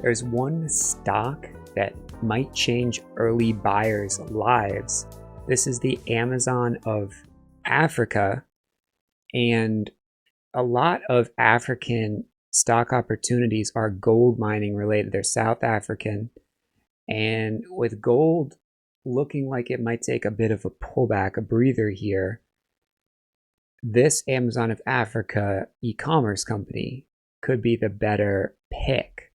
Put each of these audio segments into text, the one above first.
There's one stock that might change early buyers' lives. This is the Amazon of Africa, and a lot of African stock opportunities are gold mining related. They're South African, and with gold looking like it might take a bit of a pullback, a breather here, this Amazon of Africa e-commerce company could be the better pick.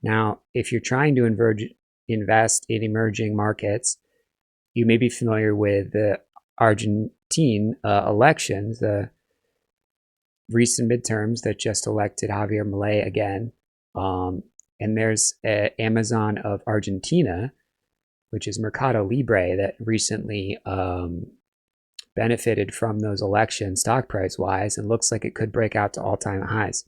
Now, if you're trying to invest in emerging markets, you may be familiar with the Argentine elections, the recent midterms that just elected Javier Milei again. And there's Amazon of Argentina, which is Mercado Libre, that recently benefited from those elections stock price wise and looks like it could break out to all-time highs.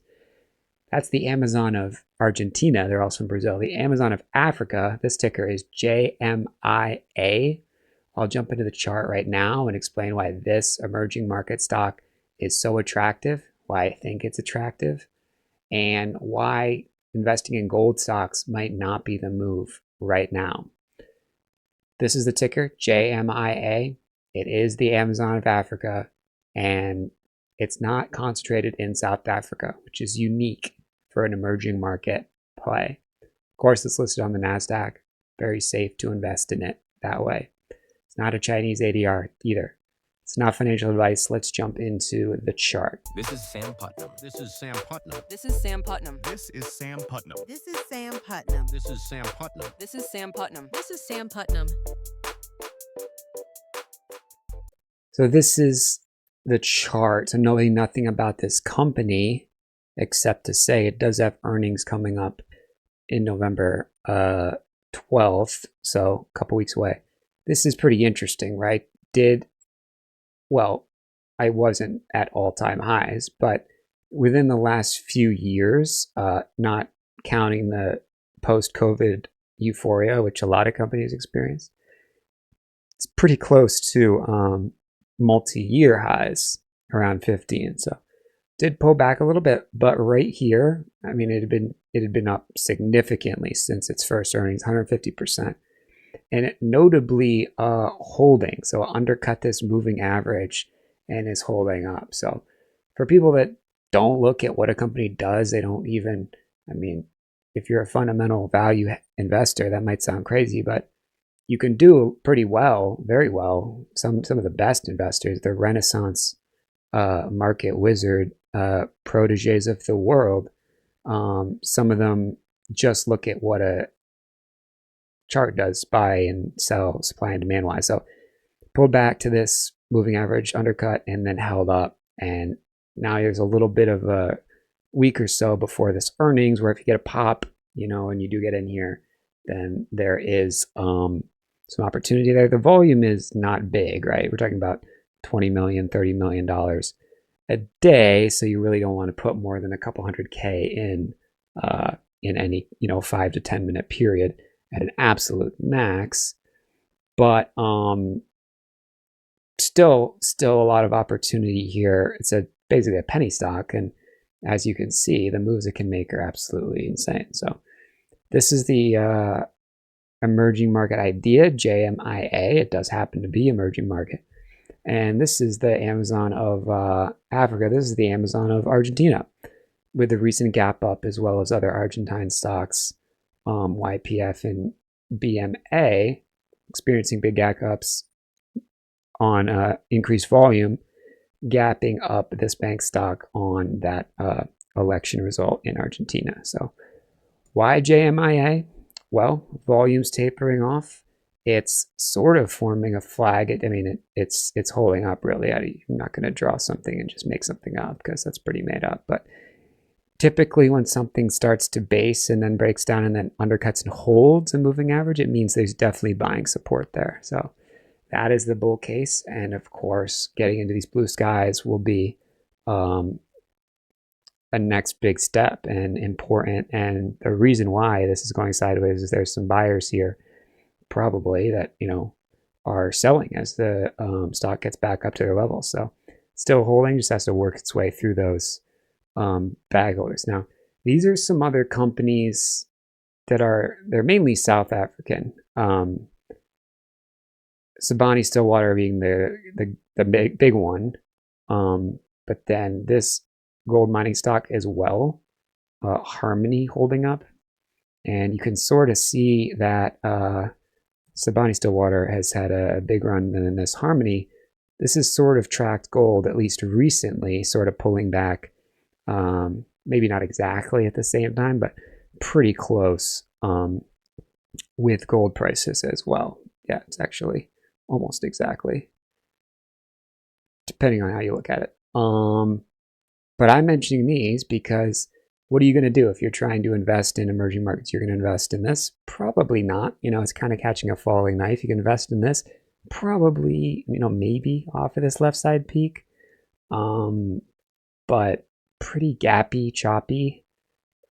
That's the Amazon of Argentina. They're also in Brazil. The Amazon of Africa, this ticker is JMIA. I'll jump into the chart right now and explain why this emerging market stock is so attractive, why I think it's attractive, and why investing in gold stocks might not be the move right now. This is the ticker, JMIA. It is the Amazon of Africa, and it's not concentrated in South Africa, which is unique for an emerging market play. Of course, it's listed on the NASDAQ. Very safe to invest in it that way. It's not a Chinese ADR either. It's not financial advice. Let's jump into the chart. This is Sam Putnam. This is Sam Putnam. This is Sam Putnam. This is Sam Putnam. This is Sam Putnam. This is Sam Putnam. This is Sam Putnam. This is Sam Putnam. So this is the chart. So knowing nothing about this company, except to say it does have earnings coming up in November 12th, so a couple weeks away. This is pretty interesting, right? I wasn't at all-time highs, but within the last few years, not counting the post-COVID euphoria, which a lot of companies experience, it's pretty close to multi-year highs around 15. So did pull back a little bit, but right here, I mean, it had been up significantly since its first earnings, 150%, and it notably holding. So undercut this moving average and is holding up. So for people that don't look at what a company does, they don't even, I mean, if you're a fundamental value investor, that might sound crazy, but you can do pretty well, very well. Some of the best investors, the Renaissance market wizard proteges of the world, some of them just look at what a chart does, buy and sell, supply and demand wise. So pulled back to this moving average, undercut, and then held up. And now there's a little bit of a week or so before this earnings, where if you get a pop, and you do get in here, then there is some opportunity there. The volume is not big, right? We're talking about $20 million, $30 million a day. So you really don't want to put more than a couple $100K in any, 5 to 10 minute period at an absolute max. But still a lot of opportunity here. It's basically a penny stock. And as you can see, the moves it can make are absolutely insane. So this is the emerging market idea, JMIA. It does happen to be emerging market. And this is the Amazon of Africa. This is the Amazon of Argentina, with the recent gap up, as well as other Argentine stocks, YPF and BMA, experiencing big gap ups on increased volume, gapping up this bank stock on that election result in Argentina. So why JMIA? Well, volume's tapering off. It's sort of forming a flag. It's holding up really. I'm not going to draw something and just make something up because that's pretty made up. But typically when something starts to base and then breaks down and then undercuts and holds a moving average, it means there's definitely buying support there. So that is the bull case. And of course, getting into these blue skies will be a next big step and important. And the reason why this is going sideways is there's some buyers here probably that, are selling as the stock gets back up to their levels. So still holding, just has to work its way through those bag holders. Now, these are some other companies they're mainly South African. Siboney Stillwater being the big one, but then this gold mining stock as well, Harmony holding up, and you can sort of see that Siboney Stillwater has had a big run, and then this Harmony, this has sort of tracked gold at least recently, sort of pulling back, maybe not exactly at the same time, but pretty close with gold prices as well. Yeah, it's actually almost exactly, depending on how you look at it. But I'm mentioning these because what are you going to do if you're trying to invest in emerging markets? You're going to invest in this? Probably not. It's kind of catching a falling knife. You can invest in this, probably, maybe off of this left side peak, but pretty gappy, choppy,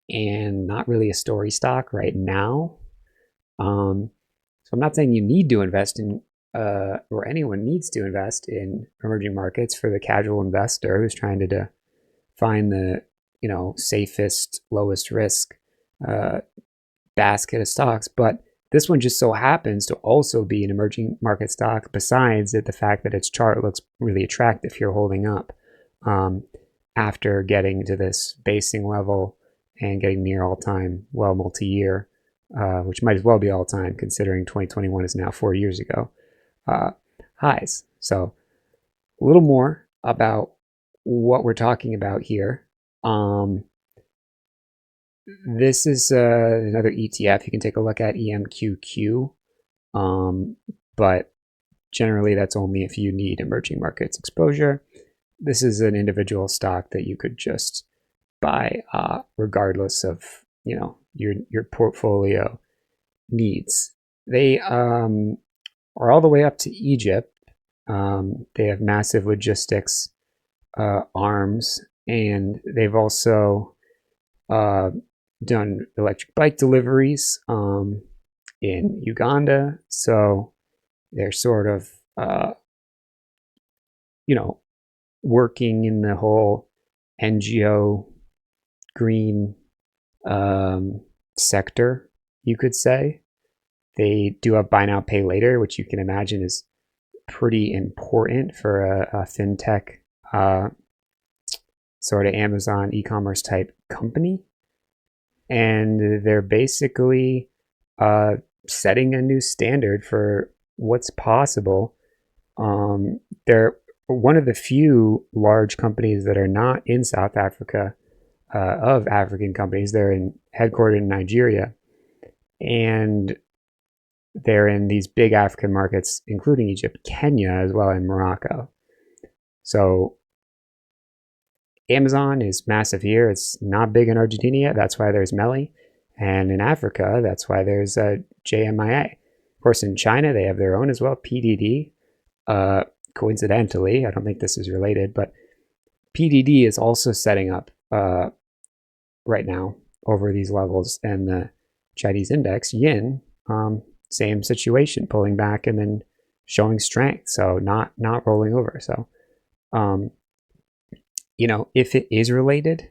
and not really a story stock right now. So I'm not saying you need to invest in, or anyone needs to invest in emerging markets for the casual investor who's trying to find the, safest, lowest risk basket of stocks. But this one just so happens to also be an emerging market stock, besides the fact that its chart looks really attractive here holding up after getting to this basing level and getting near all-time, well, multi-year, which might as well be all-time considering 2021 is now 4 years ago, highs. So a little more about what we're talking about here. This is another ETF. You can take a look at EMQQ, but generally that's only if you need emerging markets exposure. This is an individual stock that you could just buy regardless of your portfolio needs. They are all the way up to Egypt. They have massive logistics arms, and they've also done electric bike deliveries in Uganda. So they're sort of working in the whole NGO green sector, you could say. They do have buy now, pay later, which you can imagine is pretty important for a fintech sort of Amazon e-commerce type company. And they're basically setting a new standard for what's possible. They're one of the few large companies that are not in South Africa, of African companies. They're headquartered in Nigeria, and they're in these big African markets, including Egypt, Kenya, as well, and Morocco. So Amazon is massive here. It's not big in Argentina yet. That's why there's Meli. And in Africa, that's why there's JMIA. Of course, in China, they have their own as well, PDD. Coincidentally, I don't think this is related, but PDD is also setting up right now over these levels. And the Chinese index, yin, same situation, pulling back and then showing strength. So not rolling over. So, if it is related,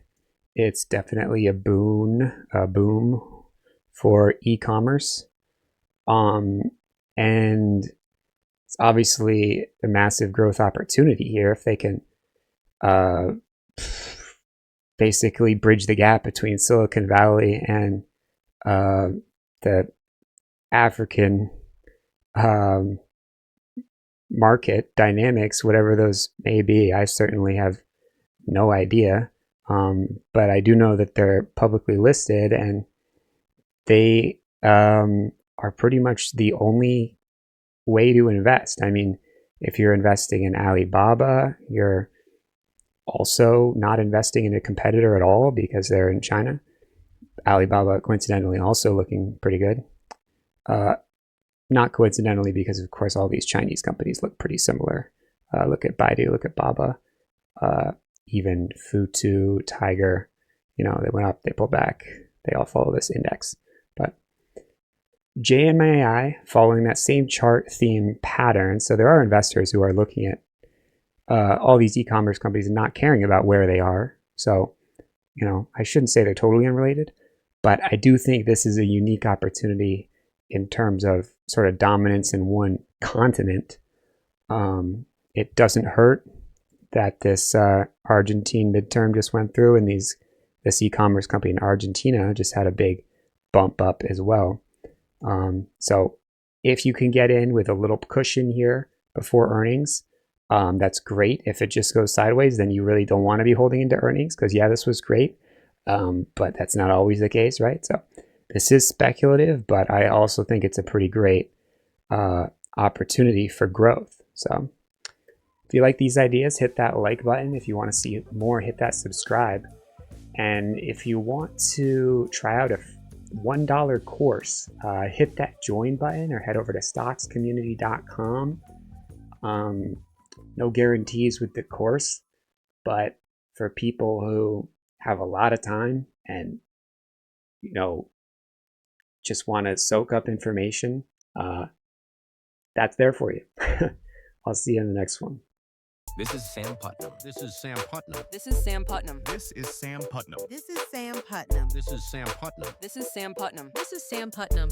it's definitely a boom for e-commerce. And it's obviously a massive growth opportunity here if they can basically bridge the gap between Silicon Valley and the African market dynamics, whatever those may be. I certainly have no idea, but I do know that they're publicly listed, and they are pretty much the only way to invest. I mean, if you're investing in Alibaba, you're also not investing in a competitor at all because they're in China. Alibaba, coincidentally, also looking pretty good. Not coincidentally, because of course all these Chinese companies look pretty similar. Look at Baidu, look at Baba, even Futu, Tiger. They went up, they pulled back. They all follow this index. But JMAI, following that same chart theme pattern. So there are investors who are looking at all these e-commerce companies and not caring about where they are. So, I shouldn't say they're totally unrelated. But I do think this is a unique opportunity in terms of sort of dominance in one continent. It doesn't hurt that this Argentine midterm just went through, and this e-commerce company in Argentina just had a big bump up as well. So if you can get in with a little cushion here before earnings, that's great. If it just goes sideways, then you really don't want to be holding into earnings because, yeah, this was great, but that's not always the case, right? So this is speculative, but I also think it's a pretty great opportunity for growth. So if you like these ideas, hit that like button. If you want to see more, hit that subscribe. And if you want to try out a $1 course, hit that join button or head over to stockscommunity.com. No guarantees with the course, but for people who have a lot of time and, just want to soak up information, that's there for you. I'll see you in the next one. This is Sam Putnam. This is Sam Putnam. This is Sam Putnam. This is Sam Putnam. This is Sam Putnam. This is Sam Putnam. This is Sam Putnam. This is Sam Putnam.